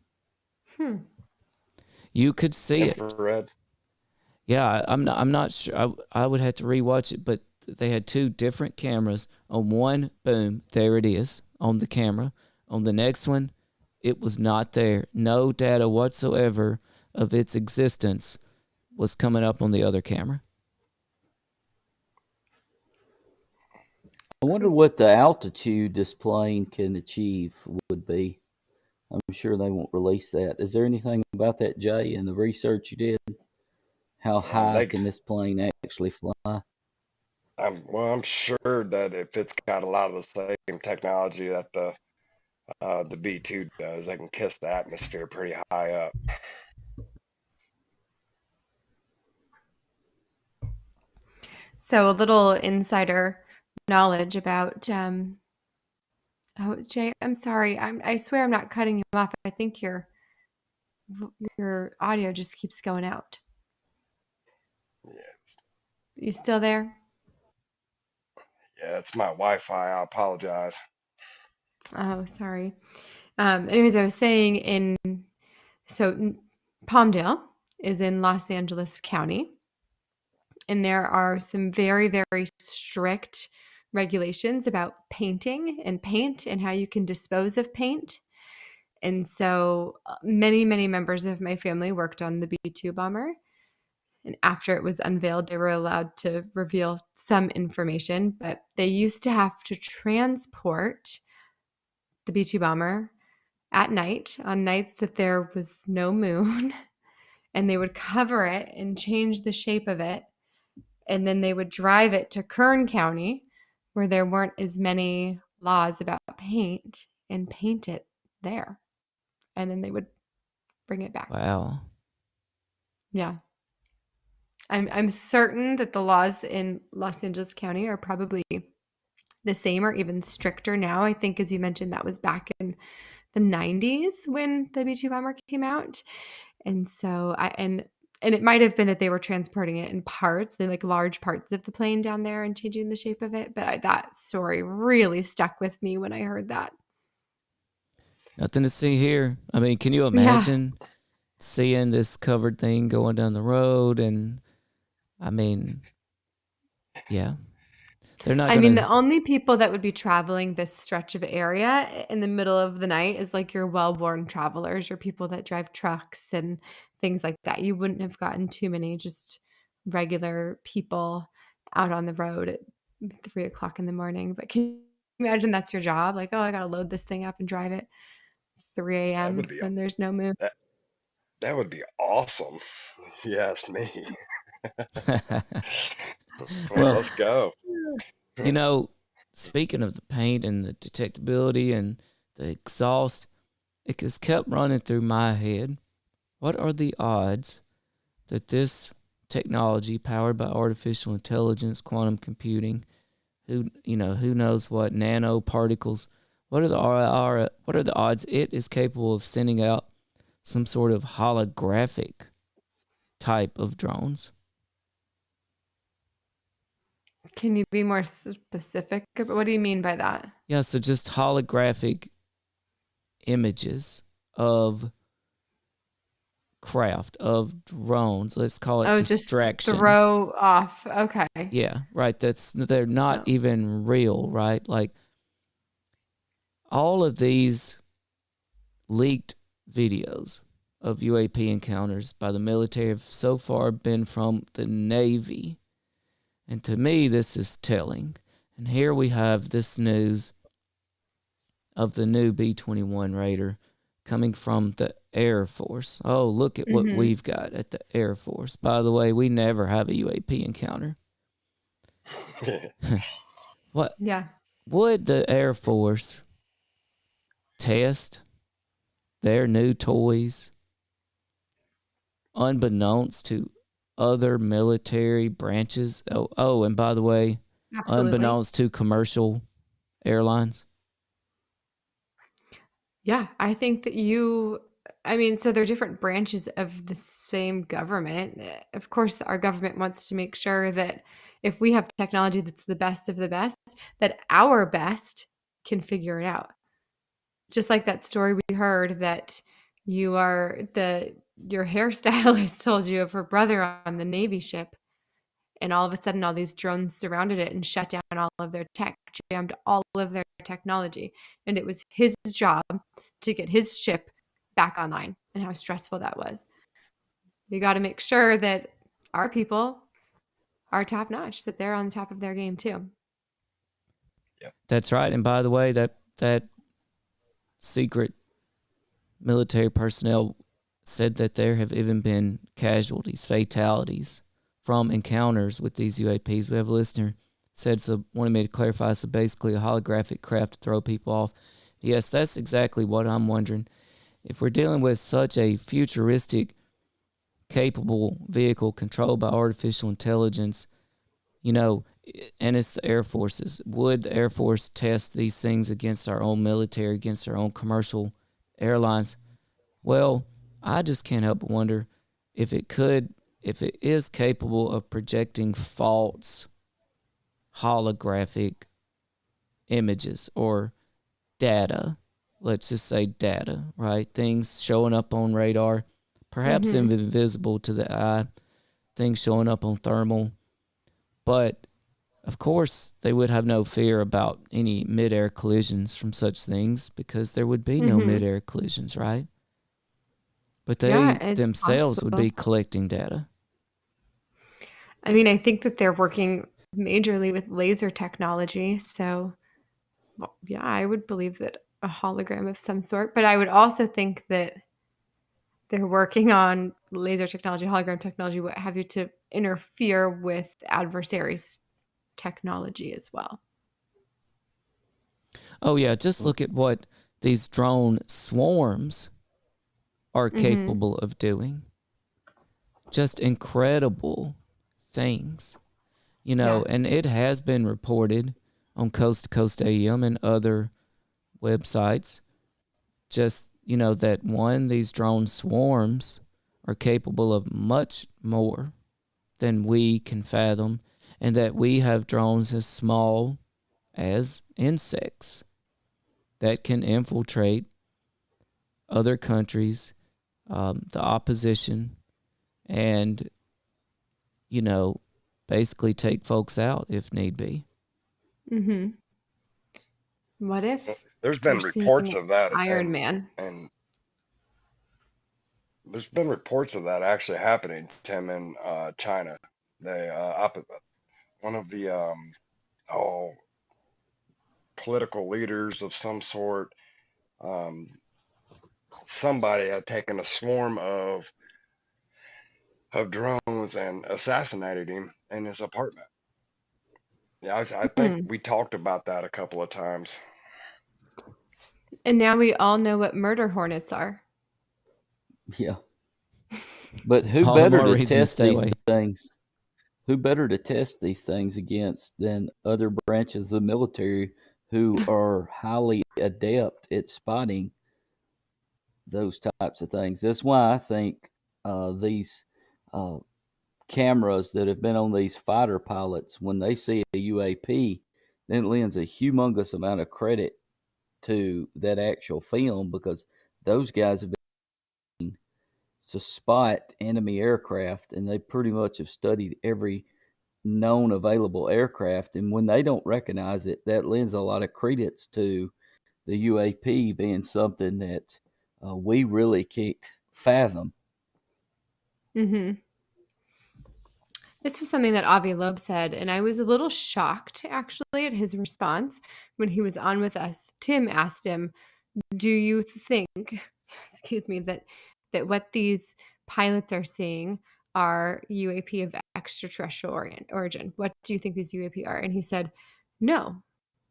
You could see Infrared. Yeah, I'm not sure. I would have to rewatch it, but they had two different cameras. On one, boom, there it is on the camera. On the next one, it was not there. No data whatsoever of its existence was coming up on the other camera. I wonder what the altitude this plane can achieve would be. I'm sure they won't release that. Is there anything about that, Jay, in the research you did? How high can this plane actually fly? I'm sure that if it's got a lot of the same technology that the B-2 does, they can kiss the atmosphere pretty high up. So a little insider knowledge about Jay, I'm sorry. I swear I'm not cutting you off. I think your audio just keeps going out. Yes. You still there? Yeah, it's my Wi-Fi. I apologize. Oh, sorry. Anyways, I was saying Palmdale is in Los Angeles County, And there are some very, very strict regulations about painting and paint and how you can dispose of paint. And so many, many members of my family worked on the B-2 bomber. And after it was unveiled, they were allowed to reveal some information, but they used to have to transport the B-2 bomber at night on nights that there was no moon. And they would cover it and change the shape of it. And then they would drive it to Kern County, where there weren't as many laws about paint, and paint it there. And then they would bring it back. Wow. Yeah. I'm certain that the laws in Los Angeles County are probably the same or even stricter now. I think, as you mentioned, that was back in the 90s when the B-2 bomber came out. And so and it might have been that they were transporting it in parts, they like large parts of the plane down there and changing the shape of it. But that story really stuck with me when I heard that. Nothing to see here. I mean, can you imagine seeing this covered thing going down the road? And I mean, yeah. They're not I mean, the only people that would be traveling this stretch of area in the middle of the night is like your well-worn travelers or people that drive trucks and things like that. You wouldn't have gotten too many just regular people out on the road at 3:00 in the morning. But can you imagine that's your job? Like, oh, I got to load this thing up and drive it 3 a.m. when there's no moon. That would be awesome. if You asked me. Well, let's go. You know, speaking of the paint and the detectability and the exhaust, it just kept running through my head. What are the odds that this technology powered by artificial intelligence, quantum computing, who knows what, nanoparticles, what are the odds it is capable of sending out some sort of holographic type of drones? Can you be more specific? What do you mean by that? Yeah, so just holographic images of craft, of drones. Let's call it distractions. Just throw off. Okay. Yeah, right. They're not even real, right? Like all of these leaked videos of UAP encounters by the military have so far been from the Navy. And to me, this is telling. And here we have this news of the new B-21 Raider coming from the Air Force. Oh, look at what we've got at the Air Force. By the way, we never have a UAP encounter. What? Yeah. Would the Air Force test their new toys unbeknownst to other military branches? Oh, and by the way, Absolutely. unbeknownst to commercial airlines? Yeah, I think that so they're different branches of the same government. Of course, our government wants to make sure that if we have technology that's the best of the best, that our best can figure it out. Just like that story we heard that your hairstylist told you of her brother on the Navy ship, and all of a sudden all these drones surrounded it and shut down all of their tech, jammed all of their technology. And it was his job to get his ship back online, and how stressful that was. We got to make sure that our people are top notch, that they're on top of their game too. Yep. That's right. And by the way, that secret military personnel said that there have even been casualties, fatalities from encounters with these UAPs. We have a listener said, so wanted me to clarify, so basically a holographic craft to throw people off. Yes, that's exactly what I'm wondering. If we're dealing with such a futuristic, capable vehicle controlled by artificial intelligence, and it's the Air Force's, would the Air Force test these things against our own military, against our own commercial airlines? Well, I just can't help but wonder if it is capable of projecting false holographic images or data. Let's just say data, right? Things showing up on radar, perhaps invisible to the eye, things showing up on thermal But of course, they would have no fear about any mid-air collisions from such things because there would be no mid-air collisions, right? But they themselves would be collecting data. I mean, I think that they're working majorly with laser technology. So, well, yeah, I would believe that a hologram of some sort. But I would also think that they're working on laser technology, hologram technology, what have you, to interfere with adversaries' technology as well. Oh, yeah, just look at what these drone swarms are capable of doing. Just incredible things, you know, and it has been reported on Coast to Coast AM and other websites, just, you know, that these drone swarms are capable of much more than we can fathom, and that we have drones as small as insects that can infiltrate other countries, the opposition, and, you know, basically take folks out if need be. What if There's been reports of that, Iron Man? And there's been reports of that actually happening, Tim, in China. They one of the political leaders of some sort, somebody had taken a swarm of drones and assassinated him in his apartment. Yeah, I think we talked about that a couple of times. And now we all know what murder hornets are. Yeah. But who better to test these things? Who better to test these things against than other branches of the military who are highly adept at spotting those types of things? That's why I think these cameras that have been on these fighter pilots, when they see a UAP, then it lends a humongous amount of credit to that actual film, because those guys have been to spot enemy aircraft, and they pretty much have studied every known available aircraft, and when they don't recognize it, that lends a lot of credence to the UAP being something that we really can't fathom. This was something that Avi Loeb said, and I was a little shocked actually at his response when he was on with us. Tim asked him, "Do you think, excuse me, that what these pilots are seeing are UAP of extraterrestrial origin? What do you think these UAP are?" And he said, "No,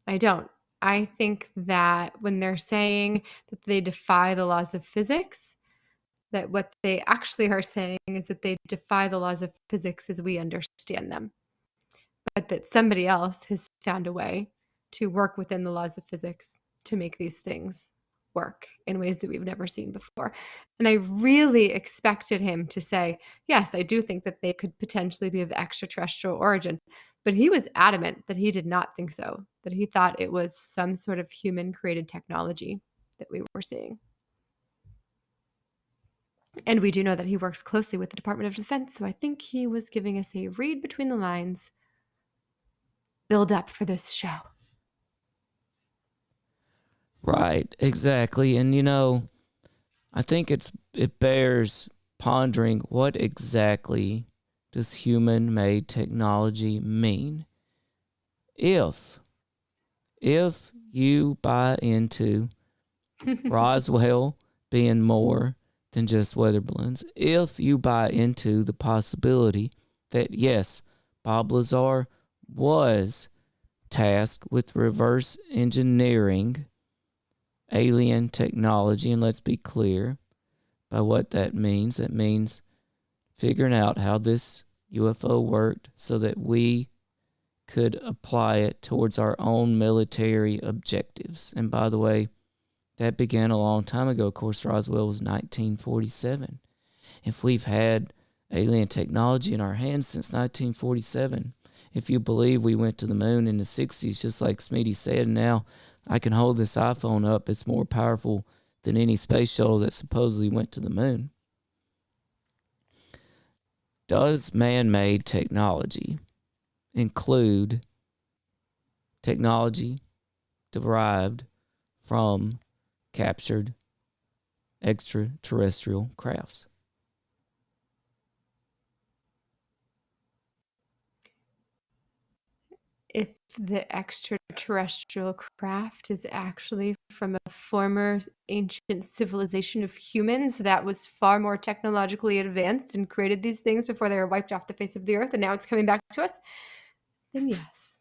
I don't. I think that when they're saying that they defy the laws of physics, that what they actually are saying is that they defy the laws of physics as we understand them, but that somebody else has found a way to work within the laws of physics to make these things work in ways that we've never seen before." And I really expected him to say, yes, I do think that they could potentially be of extraterrestrial origin, but he was adamant that he did not think so, that he thought it was some sort of human-created technology that we were seeing. And we do know that he works closely with the Department of Defense, so I think he was giving us a read between the lines, build up for this show. Right, exactly. And, you know, I think it bears pondering, what exactly does human-made technology mean? If you buy into Roswell being more than just weather balloons, if you buy into the possibility that, yes, Bob Lazar was tasked with reverse engineering alien technology, and let's be clear by what that means. It means figuring out how this UFO worked so that we could apply it towards our own military objectives. And by the way, that began a long time ago. Of course, Roswell was 1947. If we've had alien technology in our hands since 1947, if you believe we went to the moon in the 60s, just like Smitty said, and now I can hold this iPhone up, it's more powerful than any space shuttle that supposedly went to the moon. Does man-made technology include technology derived from captured extraterrestrial crafts. If the extraterrestrial craft is actually from a former ancient civilization of humans that was far more technologically advanced and created these things before they were wiped off the face of the earth, and now it's coming back to us, then yes.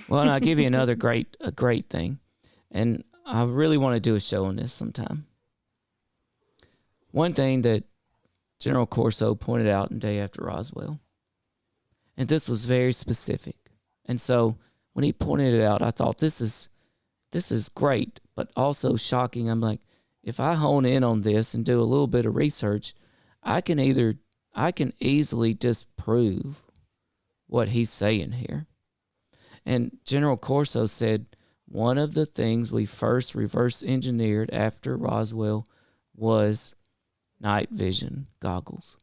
Well, and I'll give you another great thing, and I really want to do a show on this sometime. One thing that General Corso pointed out in Day After Roswell, and this was very specific. And so when he pointed it out, I thought this is great, but also shocking. I'm like, if I hone in on this and do a little bit of research, I can easily disprove what he's saying here. And General Corso said one of the things we first reverse engineered after Roswell was night vision goggles.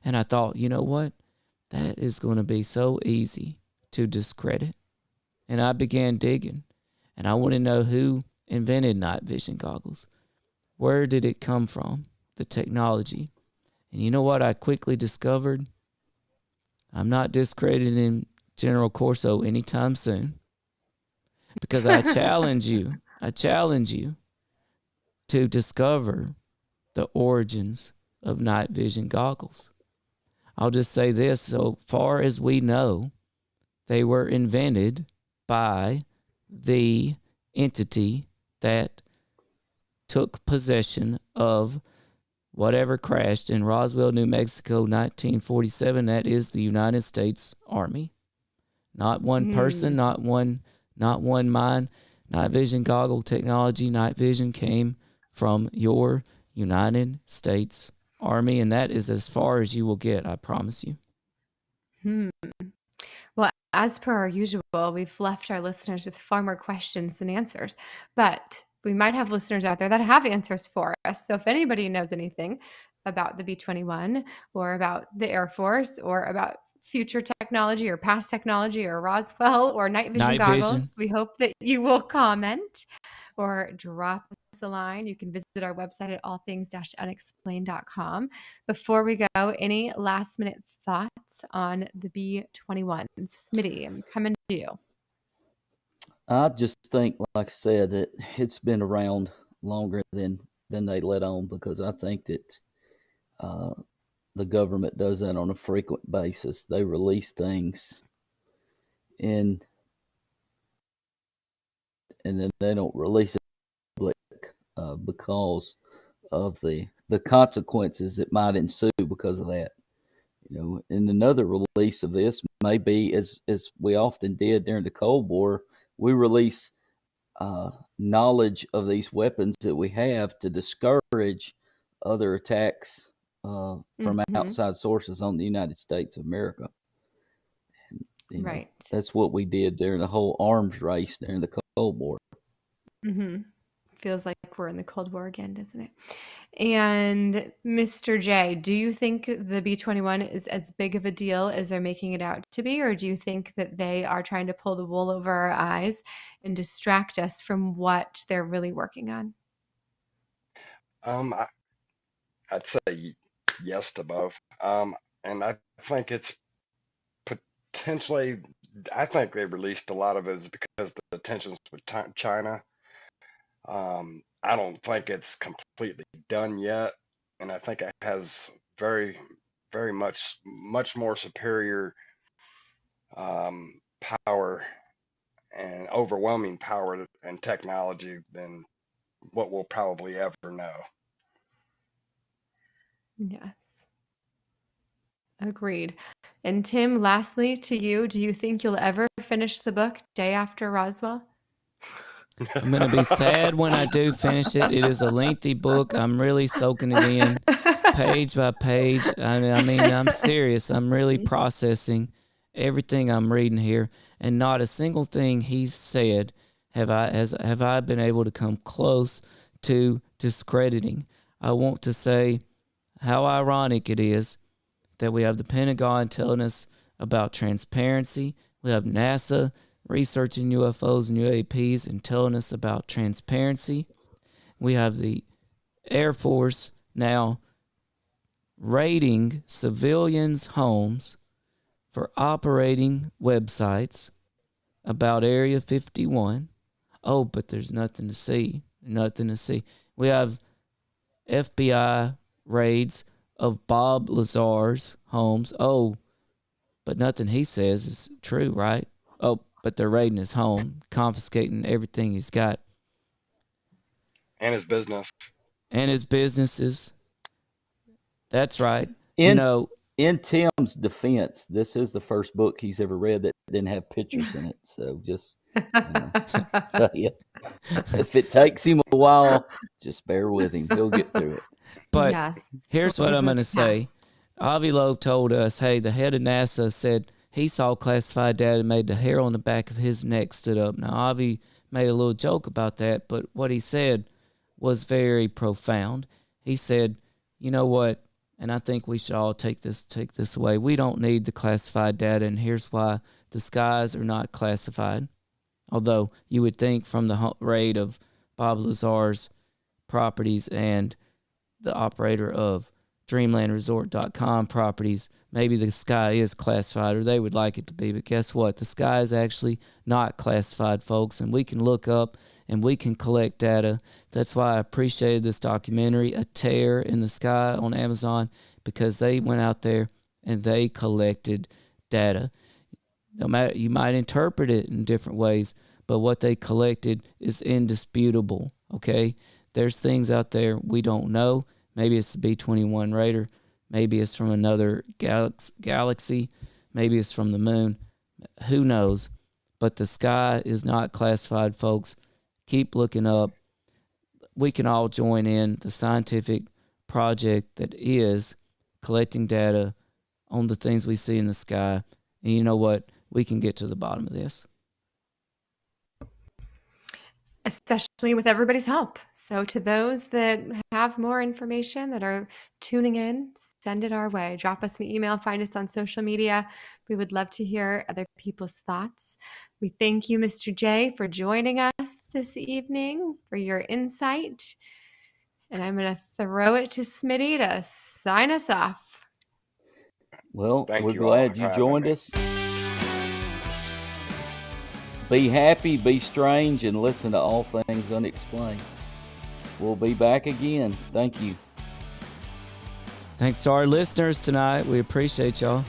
And I thought, you know what? That is going to be so easy to discredit. And I began digging. And I want to know who invented night vision goggles. Where did it come from? The technology. And you know what I quickly discovered? I'm not discrediting General Corso anytime soon. Because I challenge you to discover the origins of night vision goggles. I'll just say this, so far as we know, they were invented by the entity that took possession of whatever crashed in Roswell, New Mexico, 1947. That is the United States Army. Not one person, not one mind. Night vision goggle technology, night vision came from your United States Army, and that is as far as you will get, I promise you. Well, as per our usual, we've left our listeners with far more questions than answers, but we might have listeners out there that have answers for us. So if anybody knows anything about the B-21 or about the Air Force or about future technology or past technology or Roswell or night vision goggles, we hope that you will comment or drop us a line. You can visit our website at allthings-unexplained.com. Before we go, any last minute thoughts on the B-21? Smitty, I'm coming to you. I just think, like I said, that it's been around longer than they let on, because I think that the government does that on a frequent basis. They release things and then they don't release it public because of the consequences that might ensue because of that. You know, and another release of this may be, as we often did during the Cold War, we release knowledge of these weapons that we have to discourage other attacks from outside sources on the United States of America. And, right. That's what we did during the whole arms race during the Cold War. Feels like we're in the Cold War again, doesn't it? And Mr. J, do you think the B-21 is as big of a deal as they're making it out to be, or do you think that they are trying to pull the wool over our eyes and distract us from what they're really working on? I'd say yes to both. And I think it's potentially, I think they released a lot of it is because the tensions with China. I don't think it's completely done yet, and I think it has very, very much more superior power and overwhelming power and technology than what we'll probably ever know. Yes. Agreed. And Tim, lastly to you, do you think you'll ever finish the book Day After Roswell? I'm going to be sad when I do finish it. It is a lengthy book. I'm really soaking it in page by page. I mean, I'm serious. I'm really processing everything I'm reading here, and not a single thing he's said have I been able to come close to discrediting. I want to say how ironic it is that we have the Pentagon telling us about transparency. We have NASA researching UFOs and UAPs and telling us about transparency. We have the Air Force now raiding civilians' homes for operating websites about Area 51. Oh, but there's nothing to see. Nothing to see. We have FBI raids of Bob Lazar's homes. Oh, but nothing he says is true, right? Oh, but they're raiding his home, confiscating everything he's got. And his business. And his businesses. That's right. In Tim's defense, this is the first book he's ever read that didn't have pictures in it. So just, so yeah. If it takes him a while, just bear with him. He'll get through it. But here's what I'm going to say. Avi Loeb told us, hey, the head of NASA said he saw classified data and made the hair on the back of his neck stood up. Now, Avi made a little joke about that, but what he said was very profound. He said, you know what, and I think we should all take this away. We don't need the classified data, and here's why. The skies are not classified. Although you would think from the raid of Bob Lazar's properties and the operator of DreamlandResort.com properties, maybe the sky is classified, or they would like it to be. But guess what? The sky is actually not classified, folks, and we can look up and we can collect data. That's why I appreciated this documentary, A Tear in the Sky, on Amazon, because they went out there and they collected data. No matter, you might interpret it in different ways, but what they collected is indisputable, okay? There's things out there we don't know. Maybe it's the B-21 Raider. Maybe it's from another galaxy. Maybe it's from the moon. Who knows? But the sky is not classified, folks. Keep looking up. We can all join in the scientific project that is collecting data on the things we see in the sky. And you know what? We can get to the bottom of this. Especially with everybody's help. So to those that have more information, that are tuning in, send it our way. Drop us an email, find us on social media. We would love to hear other people's thoughts. We thank you, Mr. J, for joining us this evening, for your insight. And I'm going to throw it to Smitty to sign us off. Well, Thank we're you glad all you for joined having me. us. Be happy, be strange, and listen to All Things Unexplained. We'll be back again. Thank you. Thanks to our listeners tonight. We appreciate y'all.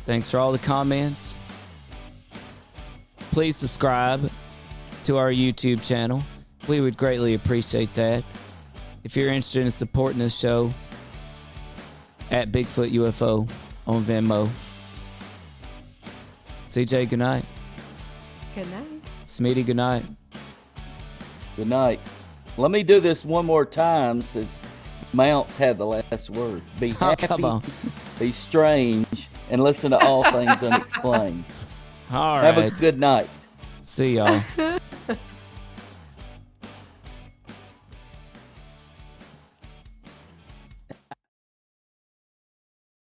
Thanks for all the comments. Please subscribe to our YouTube channel. We would greatly appreciate that. If you're interested in supporting this show, at Bigfoot UFO on Venmo. CJ, good night. Good night. Smitty, good night. Good night. Let me do this one more time since Mounce had the last word. Be happy, Come on. be strange, and listen to All Things Unexplained. All right. Have a good night. See y'all.